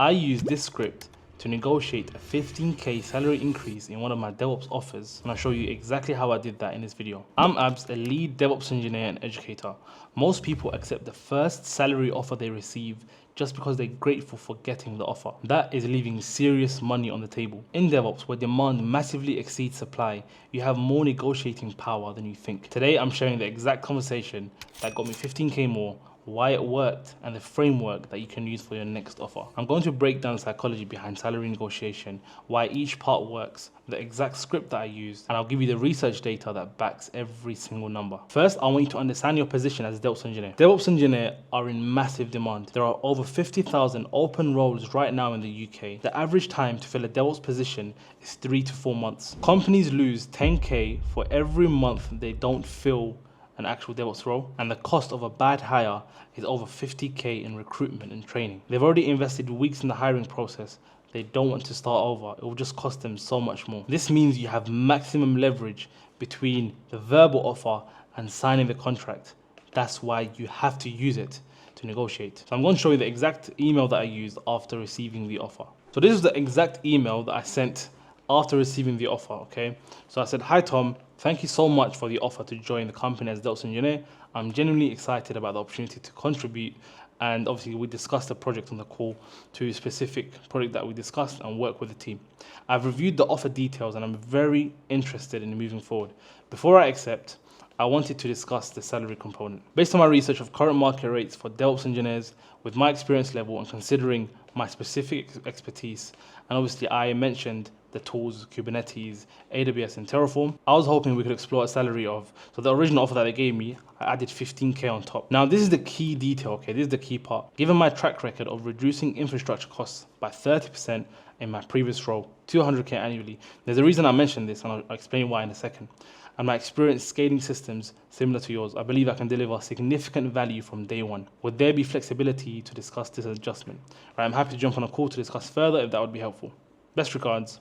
I used this script to negotiate a 15k salary increase in one of my DevOps offers, and I'll show you exactly how I did that in this video. I'm Abs, a lead DevOps engineer and educator. Most people accept the first salary offer they receive just because they're grateful for getting the offer. That is leaving serious money on the table. In DevOps, where demand massively exceeds supply, you have more negotiating power than you think. Today, I'm sharing the exact conversation that got me 15k more, why it worked, and the framework that you can use for your next offer. I'm going to break down the psychology behind salary negotiation, why each part works, the exact script that I used, and I'll give you the research data that backs every single number. First, I want you to understand your position as a DevOps engineer. DevOps engineers are in massive demand. There are over 50,000 open roles right now in the UK. The average time to fill a DevOps position is 3 to 4 months. Companies lose 10k for every month they don't fill an actual DevOps role, and the cost of a bad hire is over 50k in recruitment and training. They've already invested weeks in the hiring process. They don't want to start over. It will just cost them so much more. This means you have maximum leverage between the verbal offer and signing the contract. That's why you have to use it to negotiate. So I'm going to show you the exact email that I used after receiving the offer. So this is the exact email that I sent after receiving the offer, okay? So I said, "Hi Tom, thank you so much for the offer to join the company as DevOps engineer. I'm genuinely excited about the opportunity to contribute." And obviously we discussed the project on the call to a specific project that we discussed and work with the team. I've reviewed the offer details and I'm very interested in moving forward. Before I accept, I wanted to discuss the salary component. Based on my research of current market rates for DevOps engineers, with my experience level and considering my specific expertise, and obviously I mentioned the tools, Kubernetes, AWS, and Terraform, I was hoping we could explore a salary of, so the original offer that they gave me, I added 15k on top. Now this is the key detail, okay, this is the key part. Given my track record of reducing infrastructure costs by 30% in my previous role, 200k annually, there's a reason I mentioned this and I'll explain why in a second. And my experience scaling systems similar to yours, I believe I can deliver significant value from day one. Would there be flexibility to discuss this adjustment? Right, I'm happy to jump on a call to discuss further if that would be helpful. Best regards,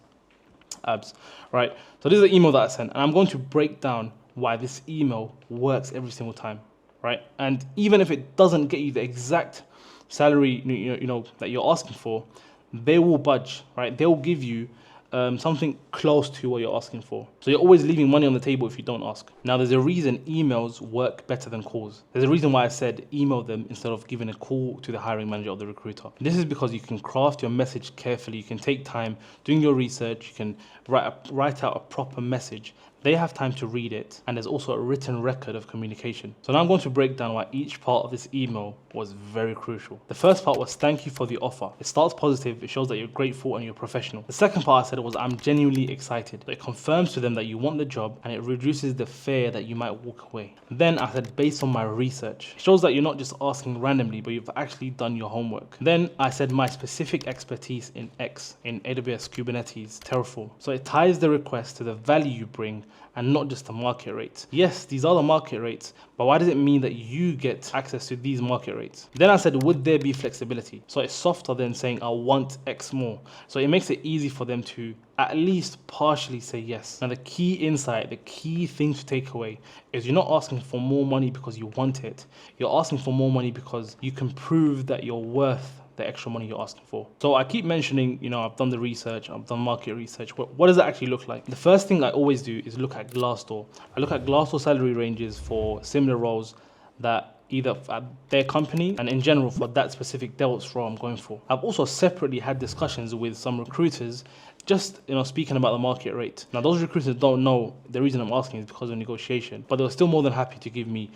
Abs. Right, so this is the email that I sent, and I'm going to break down why this email works every single time, right? And even if it doesn't get you the exact salary that you're asking for, they will budge, right? They'll give you something close to what you're asking for. So you're always leaving money on the table if you don't ask. Now there's a reason emails work better than calls. There's a reason why I said email them instead of giving a call to the hiring manager or the recruiter. This is because you can craft your message carefully. You can take time doing your research. You can write out a proper message. They have time to read it, and there's also a written record of communication. So now I'm going to break down why each part of this email was very crucial. The first part was thank you for the offer. It starts positive, it shows that you're grateful and you're professional. The second part I said was I'm genuinely excited. It confirms to them that you want the job and it reduces the fear that you might walk away. Then I said based on my research. It shows that you're not just asking randomly, but you've actually done your homework. Then I said my specific expertise in X, in AWS, Kubernetes, Terraform. So it ties the request to the value you bring and not just the market rates. Yes, these are the market rates, but why does it mean that you get access to these market rates? Then I said, would there be flexibility? So it's softer than saying, I want X more. So it makes it easy for them to at least partially say yes. Now the key insight, the key thing to take away is you're not asking for more money because you want it. You're asking for more money because you can prove that you're worth the extra money you're asking for. So I keep mentioning, I've done the research, I've done market research, but what does it actually look like? The first thing I always do is look at Glassdoor. I look at Glassdoor salary ranges for similar roles that either at their company and in general for that specific DevOps role I'm going for. I've also separately had discussions with some recruiters just speaking about the market rate. Now those recruiters don't know the reason I'm asking is because of negotiation, but they were still more than happy to give me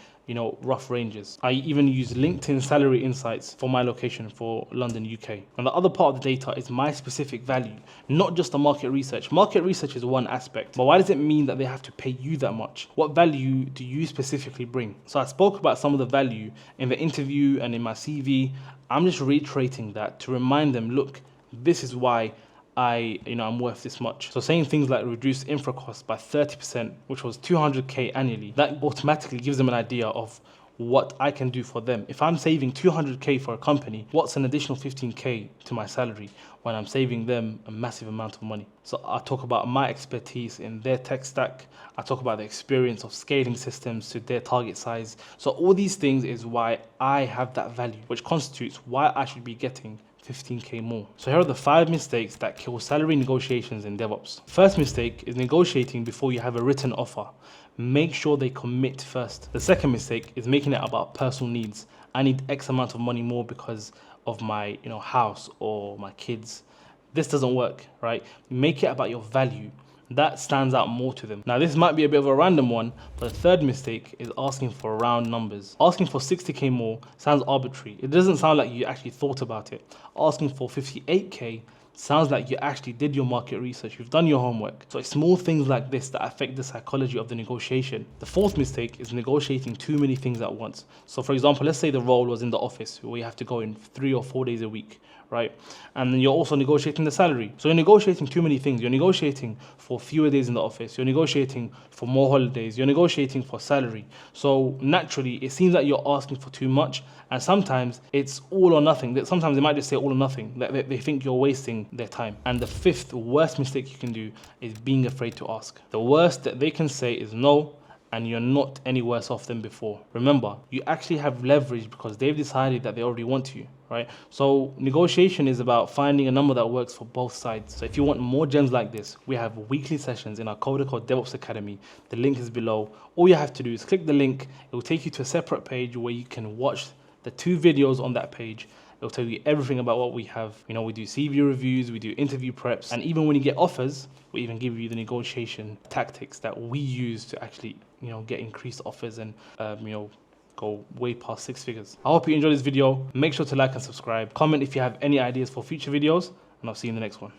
rough ranges. I even use LinkedIn salary insights for my location for London, UK. And the other part of the data is my specific value, not just the market research. Market research is one aspect, but why does it mean that they have to pay you that much? What value do you specifically bring? So I spoke about some of the value in the interview and in my CV. I'm just reiterating that to remind them, look, this is why I'm worth this much. So saying things like reduce infra costs by 30%, which was 200k annually, that automatically gives them an idea of what I can do for them. If I'm saving 200k for a company, what's an additional 15k to my salary when I'm saving them a massive amount of money? So I talk about my expertise in their tech stack. I talk about the experience of scaling systems to their target size. So all these things is why I have that value, which constitutes why I should be getting 15k more. So here are the 5 mistakes that kill salary negotiations in DevOps. First mistake is negotiating before you have a written offer. Make sure they commit first. The second mistake is making it about personal needs. I need X amount of money more because of my house or my kids. This doesn't work, right? Make it about your value. That stands out more to them. Now, this might be a bit of a random one, but the third mistake is asking for round numbers. Asking for 60k more sounds arbitrary. It doesn't sound like you actually thought about it. Asking for 58k sounds like you actually did your market research, you've done your homework. So it's small things like this that affect the psychology of the negotiation. The fourth mistake is negotiating too many things at once. So for example, let's say the role was in the office where you have to go in 3 or 4 days a week, right? And then you're also negotiating the salary. So you're negotiating too many things. You're negotiating for fewer days in the office. You're negotiating for more holidays. You're negotiating for salary. So naturally, it seems like you're asking for too much. And sometimes it's all or nothing. Sometimes they might just say all or nothing. They think you're wasting their time. And the fifth worst mistake you can do is being afraid to ask. The worst that they can say is no, and you're not any worse off than before. Remember, you actually have leverage because they've decided that they already want you, right? So negotiation is about finding a number that works for both sides. So if you want more gems like this, we have weekly sessions in our CoderCo DevOps Academy. The link is below. All you have to do is click the link. It will take you to a separate page where you can watch the 2 videos on that page. It'll tell you everything about what we have. We do CV reviews, we do interview preps, and even when you get offers, we even give you the negotiation tactics that we use to actually, get increased offers and, go way past 6 figures. I hope you enjoyed this video. Make sure to like and subscribe. Comment if you have any ideas for future videos, and I'll see you in the next one.